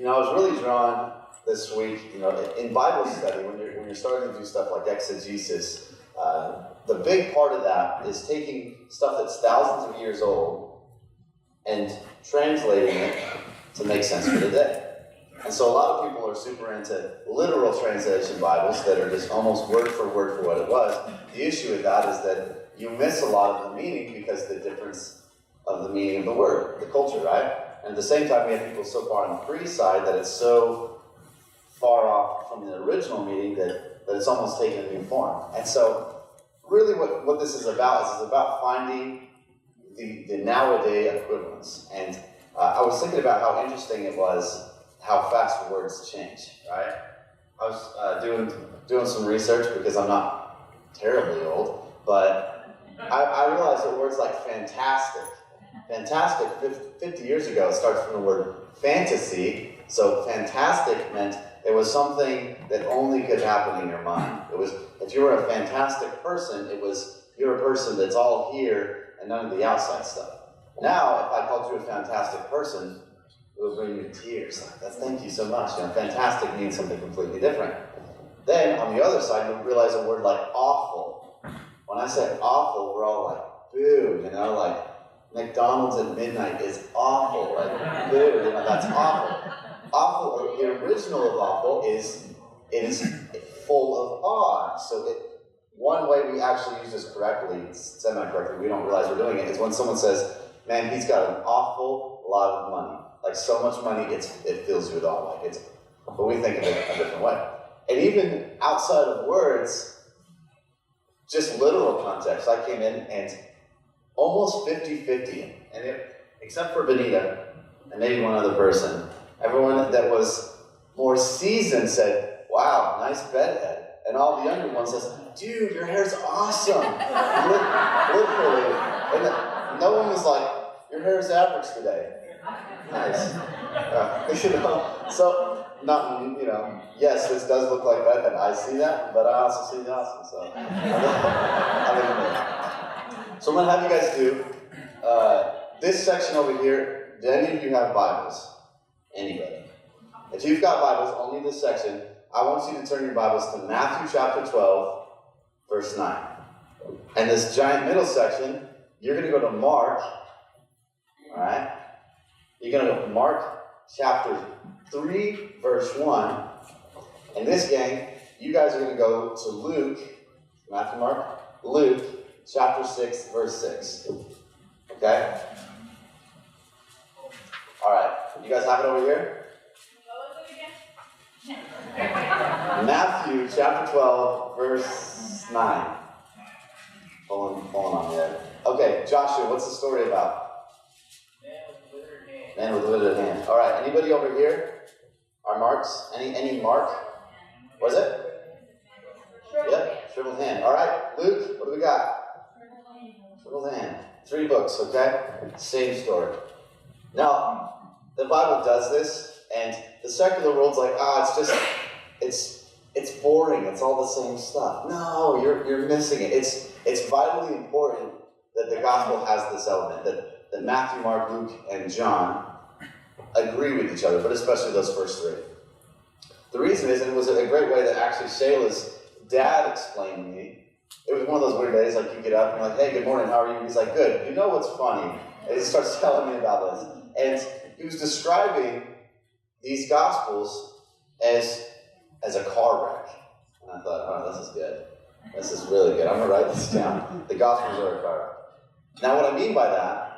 I was really drawn this week, in Bible study, when you're starting to do stuff like exegesis, the big part of that is taking stuff that's thousands of years old and translating it to make sense for the day. And so a lot of people are super into literal translation Bibles that are just almost word for what it was. The issue with that is that you miss a lot of the meaning because the difference of the meaning of the word, the culture, right? And at the same time, we have people so far on the free side that it's so far off from the original meaning that it's almost taken a new form. And so really what this is about is about finding the nowadays equivalents. And I was thinking about how interesting it was how fast words change, right? I was doing some research because I'm not terribly old, but I realized that words like fantastic, 50 years ago, it starts from the word fantasy. So fantastic meant it was something that only could happen in your mind. It was, if you were a fantastic person, you're a person that's all here and none of the outside stuff. Now, if I called you a fantastic person, it would bring you to tears. Thank you so much. Fantastic means something completely different. Then, on the other side, you realize a word like awful. When I say awful, we're all like, boo, like McDonald's at midnight is awful, like boo, that's awful. Awful, the original of awful is full of awe. So one way we actually use this correctly, semi-correctly, we don't realize we're doing it, is when someone says, man, he's got an awful lot of money. Like so much money, it fills you with awe. But we think of it a different way. And even outside of words, just literal context, I came in and almost 50-50, and except for Benita and maybe one other person, everyone that was more seasoned said, wow, nice bedhead. And all the younger ones says, dude, your hair's awesome. Literally. And no one was like, your hair is average today. Nice. So, yes, this does look like bedhead. I see that, but I also see the awesome. So, so I'm going to have you guys do this section over here. Do any of you have Bibles? Anybody? If you've got Bibles, only this section, I want you to turn your Bibles to Matthew chapter 12, verse 9. And this giant middle section, you're going to go to Mark, all right? You're going to go to Mark chapter 3, verse 1. And this gang, you guys are going to go to Luke, Matthew, Mark, Luke chapter 6, verse 6. Okay? All right. You guys have it over here? Matthew chapter 12, verse 9. Hold on there. Okay, Joshua, what's the story about? Man with a withered hand. All right, anybody over here? Our marks? Any mark? What is it? Yep, shriveled hand. All right, Luke, what do we got? Shriveled hand. 3 books, okay? Same story. Now, the Bible does this, and the secular world's like, it's boring. It's all the same stuff. No, you're missing it. It's vitally important that the gospel has this element, that Matthew, Mark, Luke, and John agree with each other, but especially those first 3. The reason is, and it was a great way that actually Shayla's dad explained to me. It was one of those weird days, like you get up and you're like, hey, good morning, how are you? He's like, good. You know what's funny? And he starts telling me about this. And he was describing these gospels as a car wreck. And I thought, oh, this is good. This is really good. I'm going to write this down. The gospels are a car wreck. Now, what I mean by that,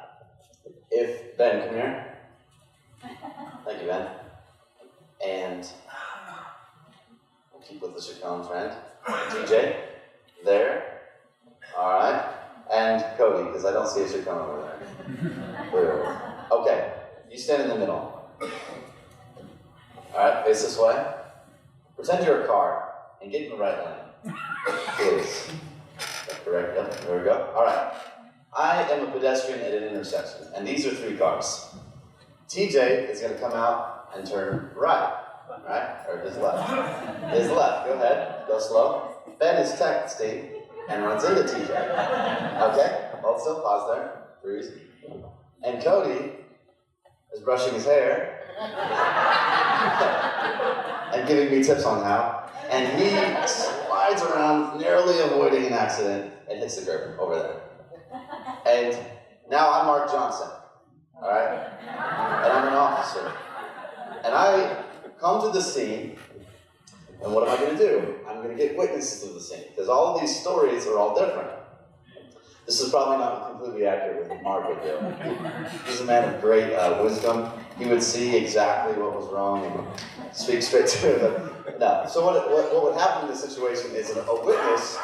if Ben, come here. Thank you, Ben. And we'll keep with the Chacon trend. DJ, there. All right. And Cody, because I don't see a Chacon over there. Okay. You stand in the middle. All right. Face this way. Pretend you're a car and get in the right lane. Please. Correct. Yep. There we go. All right. I am a pedestrian at an intersection, and these are 3 cars. TJ is going to come out and turn right, or his left. His left. Go ahead. Go slow. Ben is texting and runs into TJ. Okay? Hold still. Pause there. Freeze. And Cody is brushing his hair and giving me tips on how. And he slides around, narrowly avoiding an accident, and hits the curb over there. And now I'm Mark Johnson, all right? And I'm an officer. And I come to the scene, and what am I going to do? I'm going to get witnesses to the scene, because all of these stories are all different. This is probably not completely accurate with what Mark would do. He's a man of great wisdom. He would see exactly what was wrong and speak straight to them. No. So what would happen in this situation is a witness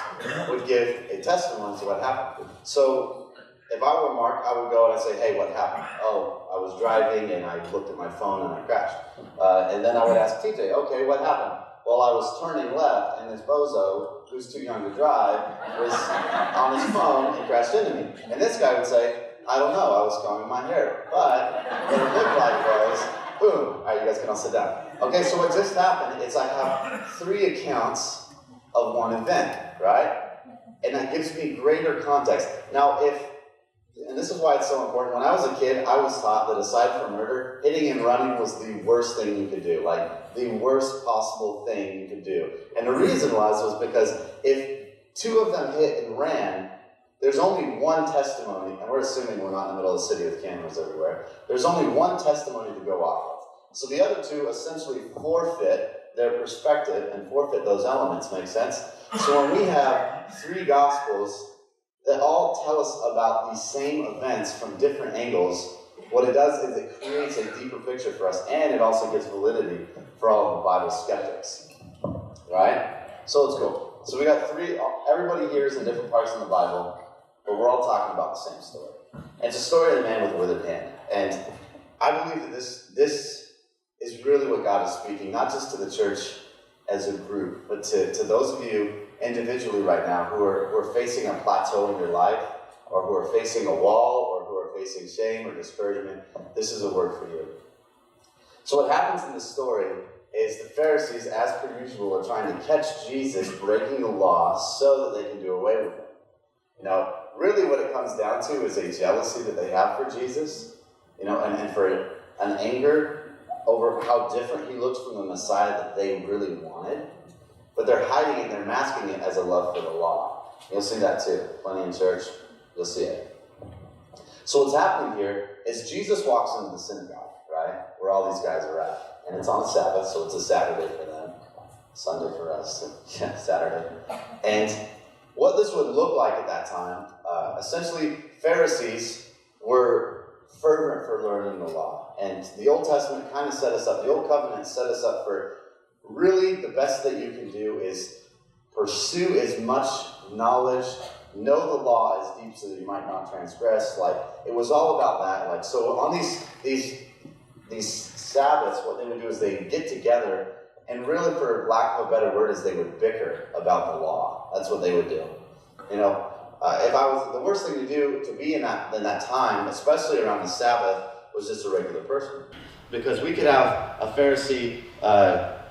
would give a testimony to what happened. So if I were Mark, I would go and I'd say, hey, what happened? Oh, I was driving and I looked at my phone and I crashed. And then I would ask TJ, okay, what happened? Well, I was turning left and this bozo, who's too young to drive, was on his phone and crashed into me. And this guy would say, I don't know, I was combing my hair. But what it looked like was, boom. All right, you guys can all sit down. Okay, so what just happened is I have 3 accounts of one event, right? And that gives me greater context. Now, and this is why it's so important. When I was a kid, I was taught that aside from murder, hitting and running was the worst thing you could do. Like, the worst possible thing you could do. And the reason was because if 2 of them hit and ran, there's only one testimony, and we're assuming we're not in the middle of the city with cameras everywhere. There's only one testimony to go off of. So the other 2 essentially forfeit their perspective and forfeit those elements. Make sense? So when we have 3 gospels that all tell us about these same events from different angles, what it does is it creates a deeper picture for us, and it also gives validity for all of the Bible skeptics. Right? So let's go. So we got 3, everybody here is in different parts in the Bible, but we're all talking about the same story. And it's a story of the man with a withered hand. And I believe that this is really what God is speaking, not just to the church as a group, but to those of you individually right now who are facing a plateau in your life, or who are facing a wall, or who are facing shame or discouragement. This is a word for you. So what happens in this story is the Pharisees, as per usual, are trying to catch Jesus breaking the law so that they can do away with him. You know, really what it comes down to is a jealousy that they have for Jesus, you know, and for an anger over how different he looks from the Messiah that they really wanted. But they're hiding it, they're masking it as a love for the law. You'll see that too. Plenty in church, you'll see it. So what's happening here is Jesus walks into the synagogue, right? Where all these guys are at. And it's on Sabbath, so it's a Saturday for them. Sunday for us. Yeah, Saturday. And what this would look like at that time, essentially Pharisees were fervent for learning the law. And the Old Testament kind of set us up, the Old Covenant set us up for really the best that you can do is pursue as much knowledge, know the law as deep so that you might not transgress. Like, it was all about that. Like, so on these Sabbaths, what they would do is they'd get together, and really, for lack of a better word, is they would bicker about the law. That's what they would do. You know, if I was, the worst thing to do to be in that time, especially around the Sabbath, was just a regular person. Because we could have a Pharisee,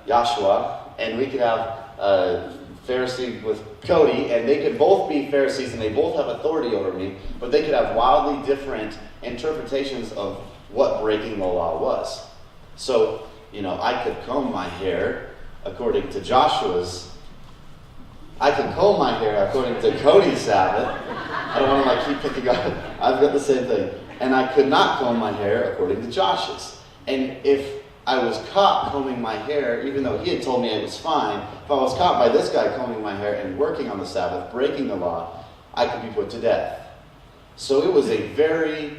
Joshua, and we could have a Pharisee with Cody, and they could both be Pharisees, and they both have authority over me, but they could have wildly different interpretations of what breaking the law was. So, you know, I could comb my hair according to Joshua's. I could comb my hair according to Cody's Sabbath. I don't want to keep picking up. I've got the same thing. And I could not comb my hair according to Josh's. And if I was caught combing my hair, even though he had told me it was fine, if I was caught by this guy combing my hair and working on the Sabbath, breaking the law, I could be put to death. So it was a very,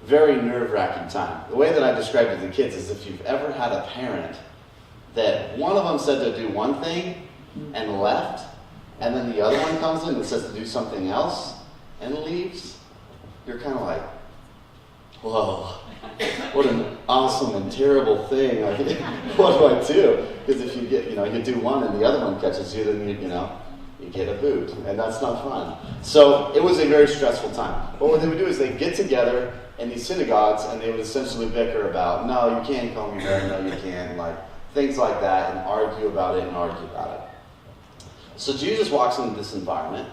very nerve-wracking time. The way that I described it to the kids is if you've ever had a parent that one of them said to do one thing and left, and then the other one comes in and says to do something else and leaves, you're kind of like, whoa, what an awesome and terrible thing. What do I do? Because if you get, you do one and the other one catches you, then you get a boot, and that's not fun. So it was a very stressful time. But what they would do is they'd get together in these synagogues, and they would essentially bicker about, no, you can't comb your hair, no, you can't, things like that, and argue about it. So Jesus walks into this environment,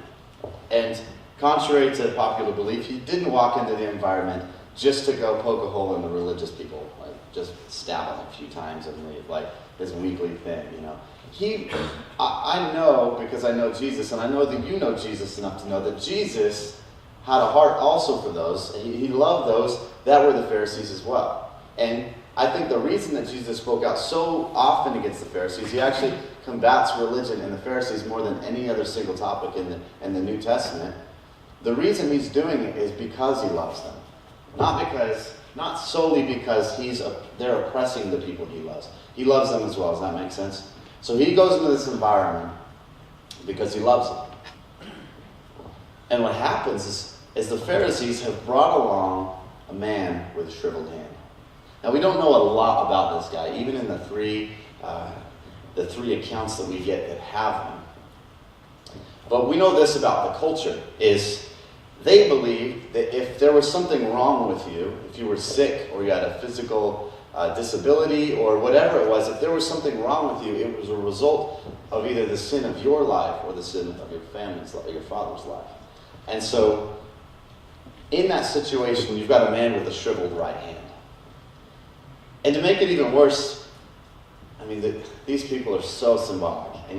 and contrary to popular belief, he didn't walk into the environment just to go poke a hole in the religious people, just stab him a few times and leave, like his weekly thing, I know, because I know Jesus, and I know that you know Jesus enough to know that Jesus had a heart also for those. He loved those that were the Pharisees as well. And I think the reason that Jesus spoke out so often against the Pharisees, he actually combats religion and the Pharisees more than any other single topic in the New Testament. The reason he's doing it is because he loves them. Not solely because they're oppressing the people he loves. He loves them as well. Does that make sense? So he goes into this environment because he loves them. And what happens is the Pharisees have brought along a man with a shriveled hand. Now, we don't know a lot about this guy, even in the three accounts that we get that have him. But we know this about the culture, is they believed that if there was something wrong with you, if you were sick or you had a physical disability or whatever it was, if there was something wrong with you, it was a result of either the sin of your life or the sin of your family's life, or your father's life. And so, in that situation, you've got a man with a shriveled right hand. And to make it even worse, these people are so symbolic, and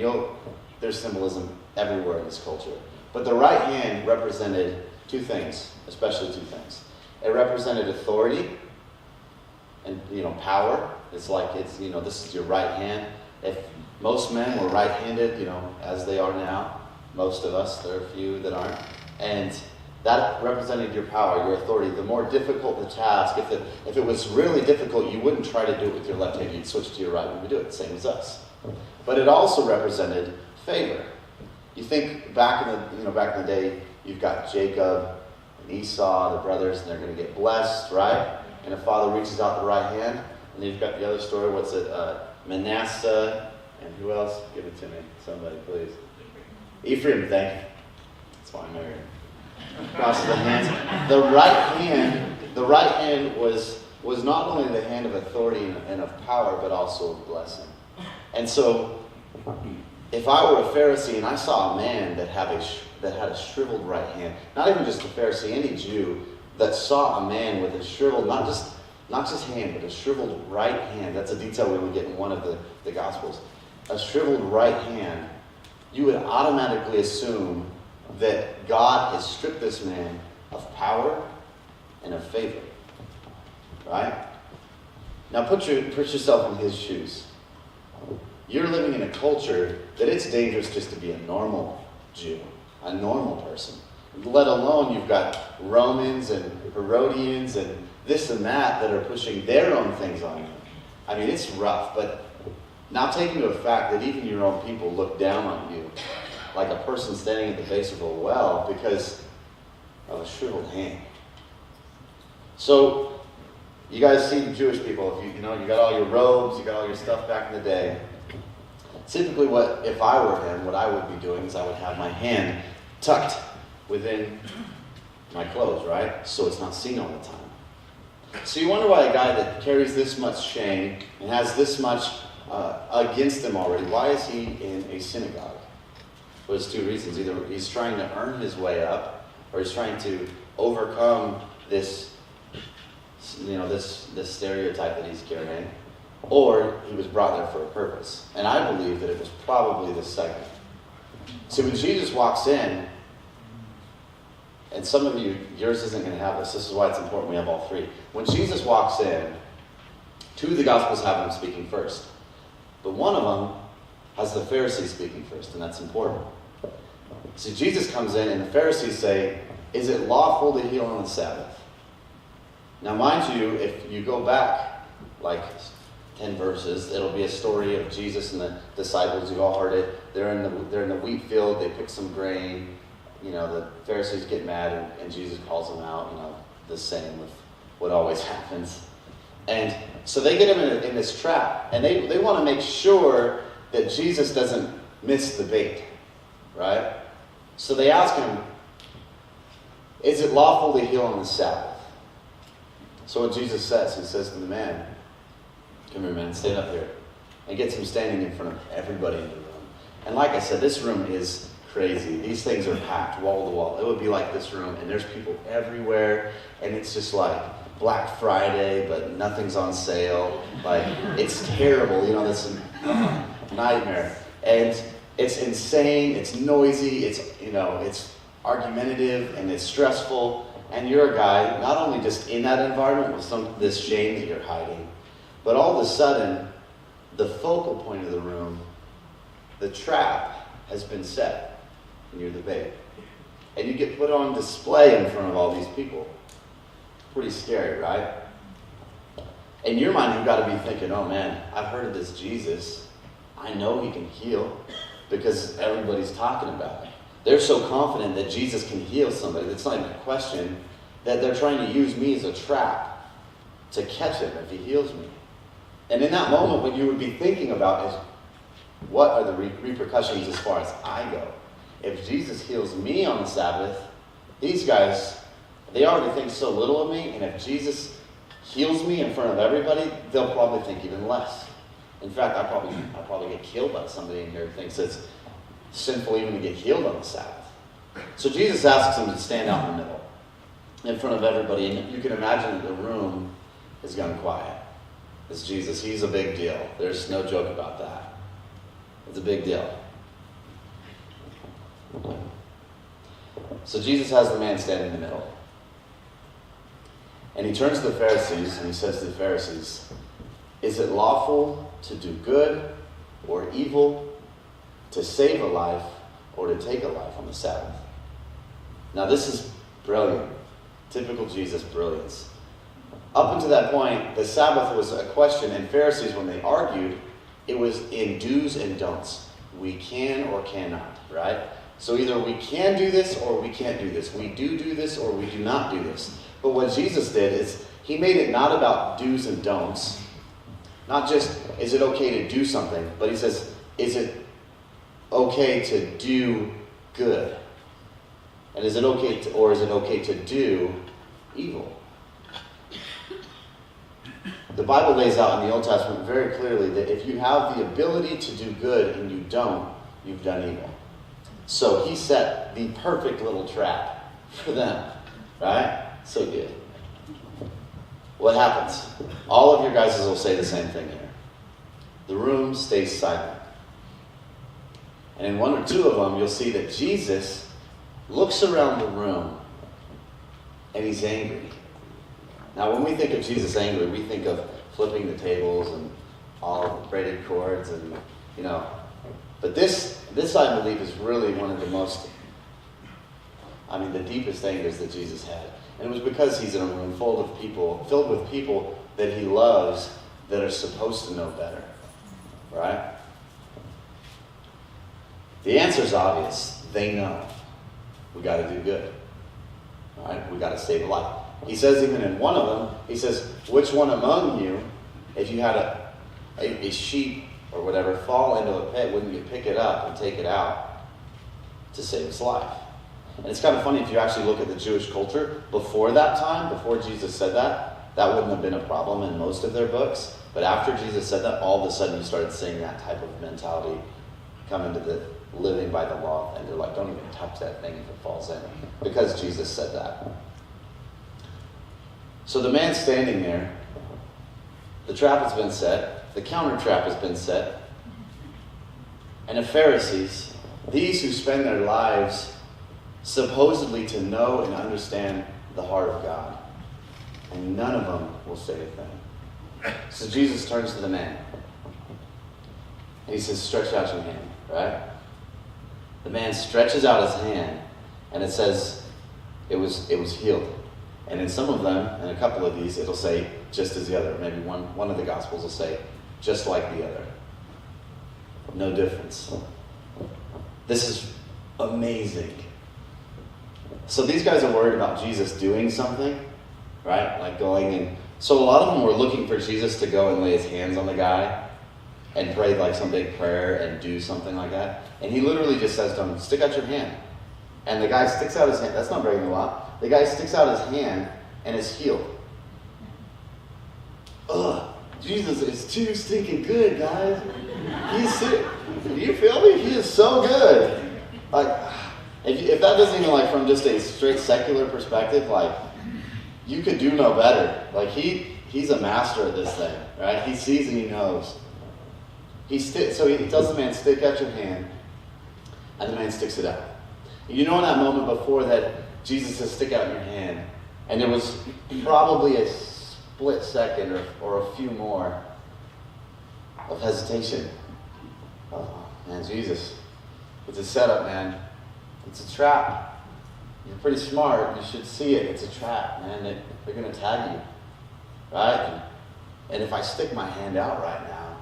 there's symbolism everywhere in this culture. But the right hand represented two things, especially two things. It represented authority and power. It's like this is your right hand. If most men were right-handed, as they are now, most of us, there are a few that aren't, and that represented your power, your authority. The more difficult the task, if it was really difficult, you wouldn't try to do it with your left hand. You'd switch to your right when you do it, same as us. But it also represented favor. You think back in the day, you've got Jacob and Esau, the brothers, and they're going to get blessed, right? And a father reaches out the right hand, and then you've got the other story. What's it? Manasseh, and who else? Give it to me, somebody, please. Ephraim, thank you. That's why I married him. Crosses the hands. The right hand was not only the hand of authority and of power, but also of blessing. And so, if I were a Pharisee and I saw a man that had a shriveled right hand, not even just a Pharisee, any Jew that saw a man with a shriveled, not just hand, but a shriveled right hand. That's a detail we would get in one of the Gospels. A shriveled right hand, you would automatically assume that God has stripped this man of power and of favor. Right? Now put yourself in his shoes. You're living in a culture that it's dangerous just to be a normal Jew, a normal person. Let alone you've got Romans and Herodians and this and that are pushing their own things on you. It's rough, but now take into the fact that even your own people look down on you like a person standing at the base of a well because of a shriveled hand. So, you guys see the Jewish people, if you got all your robes, you got all your stuff back in the day. Typically, if I were him, what I would be doing is I would have my hand tucked within my clothes, right? So it's not seen all the time. So you wonder why a guy that carries this much shame and has this much against him already, why is he in a synagogue? Well, there's two reasons. Either he's trying to earn his way up, or he's trying to overcome this stereotype that he's carrying, or he was brought there for a purpose. And I believe that it was probably the second. See, when Jesus walks in, and some of yours isn't going to have this. This is why it's important we have all three. When Jesus walks in, two of the Gospels have him speaking first. But one of them has the Pharisees speaking first, and that's important. See, Jesus comes in, and the Pharisees say, is it lawful to heal on the Sabbath? Now, mind you, if you go back like 10 verses, it'll be a story of Jesus and the disciples. You've all heard it. They're in the wheat field. They pick some grain. The Pharisees get mad, and Jesus calls them out. The same with what always happens. And so they get him in this trap, and they want to make sure that Jesus doesn't miss the bait, right? So they ask him, is it lawful to heal on the Sabbath? So what Jesus says, he says to the man, come here, man, stand up here. And gets him standing in front of everybody in the room. And like I said, this room is crazy. These things are packed wall to wall. It would be like this room, and there's people everywhere, and it's just like Black Friday, but nothing's on sale. Like, it's terrible, this nightmare. And it's insane, it's noisy, it's argumentative, and it's stressful. And you're a guy, not only just in that environment with this shame that you're hiding, but all of a sudden, the focal point of the room, the trap, has been set, and you're the bait. And you get put on display in front of all these people. Pretty scary, right? In your mind, you've got to be thinking, oh man, I've heard of this Jesus. I know he can heal because everybody's talking about it. They're so confident that Jesus can heal somebody. That's not even a question. That they're trying to use me as a trap to catch him if he heals me. And in that moment, what you would be thinking about is, what are the repercussions as far as I go? If Jesus heals me on the Sabbath, these guys, they already think so little of me, and if Jesus heals me in front of everybody, they'll probably think even less. In fact, I'll probably get killed by somebody in here who thinks it's sinful even to get healed on the Sabbath. So Jesus asks them to stand out in the middle, in front of everybody, and you can imagine the room has gone quiet. It's Jesus. He's a big deal. There's no joke about that. It's a big deal. So Jesus has the man stand in the middle. And he turns to the Pharisees and he says to the Pharisees, is it lawful to do good or evil, to save a life or to take a life on the Sabbath? Now this is brilliant. Typical Jesus brilliance. Up until that point, the Sabbath was a question, and Pharisees, when they argued, it was in do's and don'ts. We can or cannot, right? So either we can do this or we can't do this. We do this or we do not do this. But what Jesus did is he made it not about do's and don'ts. Not just, is it okay to do something? But he says, is it okay to do good? And is it okay to do evil? The Bible lays out in the Old Testament very clearly that if you have the ability to do good and you don't, you've done evil. So he set the perfect little trap for them, right? So good. What happens? All of your guys will say the same thing here. The room stays silent. And in one or two of them, you'll see that Jesus looks around the room and he's angry. Now, when we think of Jesus angry, we think of flipping the tables and all the braided cords and, But this I believe is really one of the the deepest angers that Jesus had. And it was because he's in a room filled with people that he loves that are supposed to know better. Right? The answer's obvious. They know. We got to do good. All right? We got to save a life. He says even in one of them, he says, which one among you, if you had a sheep or whatever fall into a pit, wouldn't you pick it up and take it out to save its life? And it's kind of funny if you actually look at the Jewish culture before that time, before Jesus said that wouldn't have been a problem in most of their books. But after Jesus said that, all of a sudden you started seeing that type of mentality come into the living by the law. And they're like, don't even touch that thing if it falls in. Because Jesus said that. So the man standing there, the trap has been set, the counter trap has been set, and the Pharisees, these who spend their lives supposedly to know and understand the heart of God, and none of them will say a thing. So Jesus turns to the man, and he says, stretch out your hand, right? The man stretches out his hand, and it says it was healed. And in some of them, in a couple of these, it'll say just as the other. Maybe one of the Gospels will say just like the other. No difference. This is amazing. So these guys are worried about Jesus doing something, right? Like going and... So a lot of them were looking for Jesus to go and lay his hands on the guy and pray like some big prayer and do something like that. And he literally just says to him, stick out your hand. And the guy sticks out his hand. That's not breaking the law. The guy sticks out his hand and is healed. Ugh, Jesus is too stinking good, guys. Do you feel me? He is so good. Like, if that doesn't even from just a straight secular perspective, you could do no better. Like he's a master at this thing, right? He sees and he knows. So he tells the man, stick out your hand, and the man sticks it out. You know, in that moment before that, Jesus says, stick out your hand, and there was probably a split second or a few more of hesitation. Oh, man, Jesus, it's a setup, man. It's a trap. You're pretty smart. You should see it. It's a trap, man. They're going to tag you, right? And if I stick my hand out right now,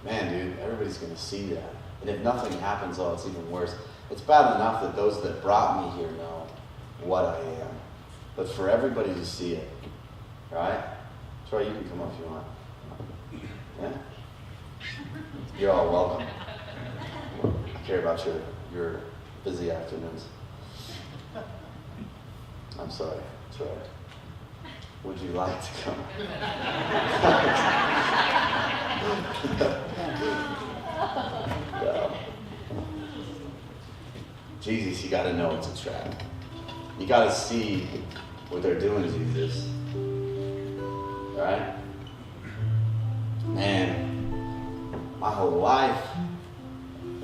man, dude, everybody's going to see that. And if nothing happens, oh, it's even worse. It's bad enough that those that brought me here know what I am. But for everybody to see it, right? Troy, you can come up if you want. Yeah? You're all welcome. I care about your busy afternoons. I'm sorry, Troy. Would you like to come? No. Jesus, you got to know it's a trap. You got to see what they're doing, Jesus. All right? Man, my whole life,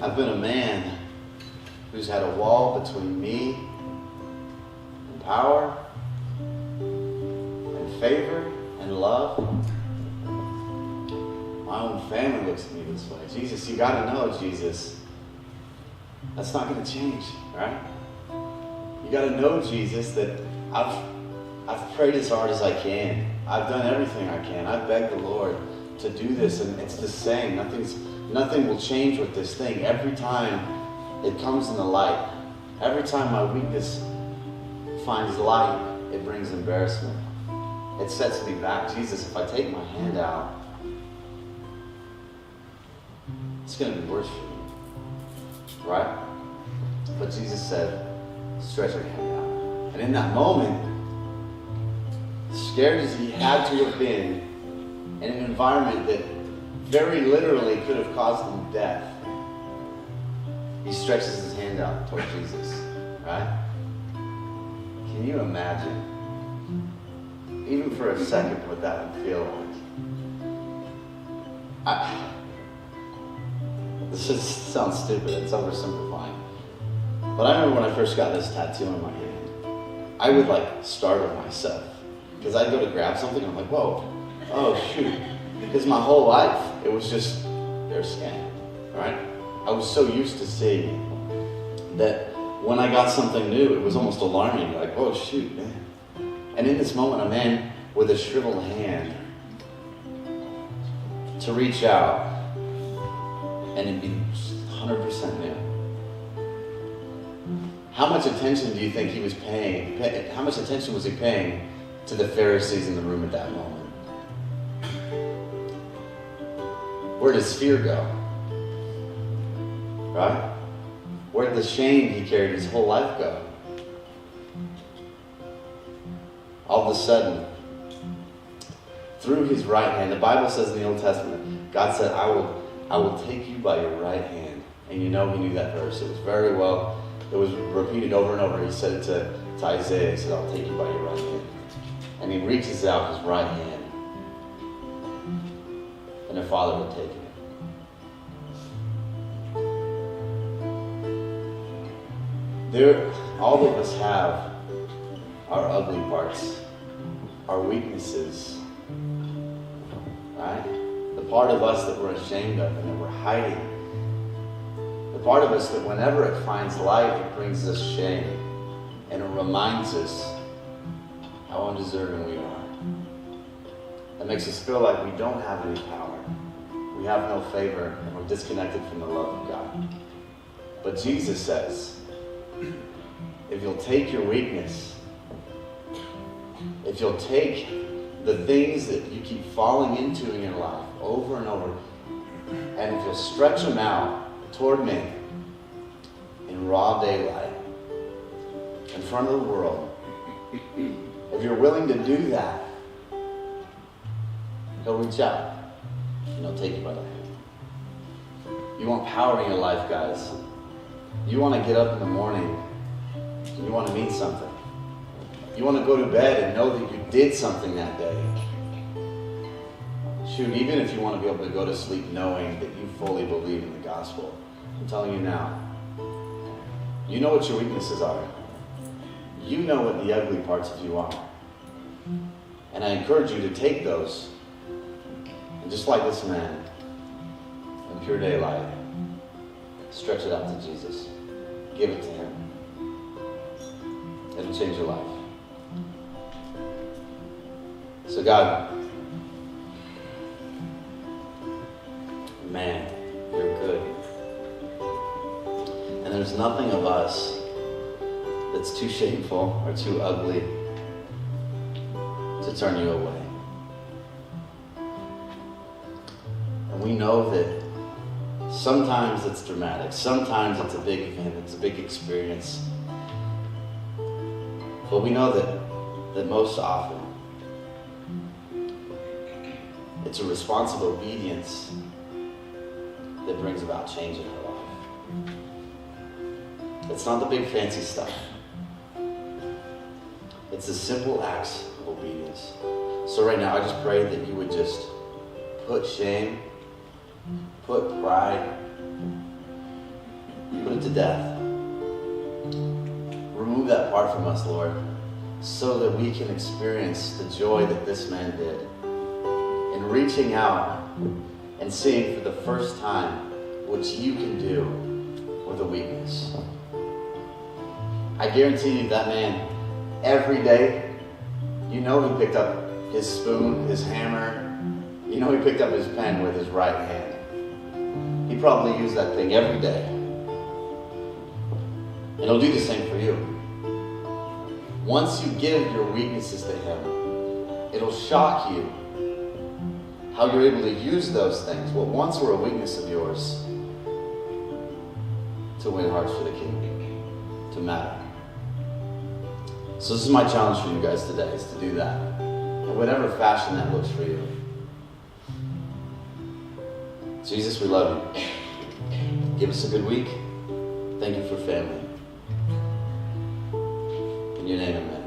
I've been a man who's had a wall between me and power and favor and love. My own family looks at me this way. Jesus, you got to know, Jesus, that's not going to change, right? You got to know, Jesus, that I've prayed as hard as I can. I've done everything I can. I've begged the Lord to do this, and it's the same. Nothing will change with this thing. Every time it comes in the light, every time my weakness finds light, it brings embarrassment. It sets me back. Jesus, if I take my hand out, it's going to be worse for me, right? But Jesus said, stretch your hand out. And in that moment, scared as he had to have been, in an environment that very literally could have caused him death, he stretches his hand out toward Jesus, right? Can you imagine, even for a second, what that would feel like? This just sounds stupid. It's oversimplifying. But I remember when I first got this tattoo on my hand, I would startle myself. Because I'd go to grab something and I'm like, whoa, oh shoot. Because my whole life, it was just bare skin, right? I was so used to seeing that when I got something new, it was almost alarming. Like, oh shoot, man. And in this moment, a man with a shriveled hand to reach out and it'd be 100% new. How much attention do you think he was paying? How much attention was he paying to the Pharisees in the room at that moment? Where does fear go? Right? Where did the shame he carried his whole life go? All of a sudden, through his right hand, the Bible says in the Old Testament, God said, I will take you by your right hand. And you know he knew that verse. It was it was repeated over and over. He said it to Isaiah. He said, I'll take you by your right hand. And he reaches out his right hand. And the Father would take it. All of us have our ugly parts, our weaknesses, right? The part of us that we're ashamed of and that we're hiding. The part of us that whenever it finds light, it brings us shame. And it reminds us how undeserving we are. It makes us feel like we don't have any power. We have no favor, and we're disconnected from the love of God. But Jesus says, if you'll take your weakness, if you'll take the things that you keep falling into in your life over and over, and if you'll stretch them out toward me in raw daylight, in front of the world, if you're willing to do that, he'll reach out and he'll take you by the hand. You want power in your life, guys. You want to get up in the morning and you want to mean something. You want to go to bed and know that you did something that day. Shoot, even if you want to be able to go to sleep knowing that you fully believe in the gospel, I'm telling you now, you know what your weaknesses are. You know what the ugly parts of you are. And I encourage you to take those and just like this man in pure daylight, stretch it out to Jesus. Give it to him. It'll change your life. So God, man, you're good. And there's nothing of us that's too shameful or too ugly to turn you away. And we know that sometimes it's dramatic, sometimes it's a big event, it's a big experience. But we know that most often it's a responsive obedience that brings about change in our life. It's not the big fancy stuff. It's the simple acts of obedience. So right now, I just pray that you would just put shame, put pride, put it to death. Remove that part from us, Lord, so that we can experience the joy that this man did in reaching out and seeing for the first time what you can do with a weakness. I guarantee you that man, every day, you know he picked up his spoon, his hammer, you know he picked up his pen with his right hand. He probably used that thing every day. And he'll do the same for you. Once you give your weaknesses to him, it'll shock you how you're able to use those things, what once were a weakness of yours, to win hearts for the King, to matter. So this is my challenge for you guys today, is to do that. In whatever fashion that looks for you. Jesus, we love you. Give us a good week. Thank you for family. In your name, amen.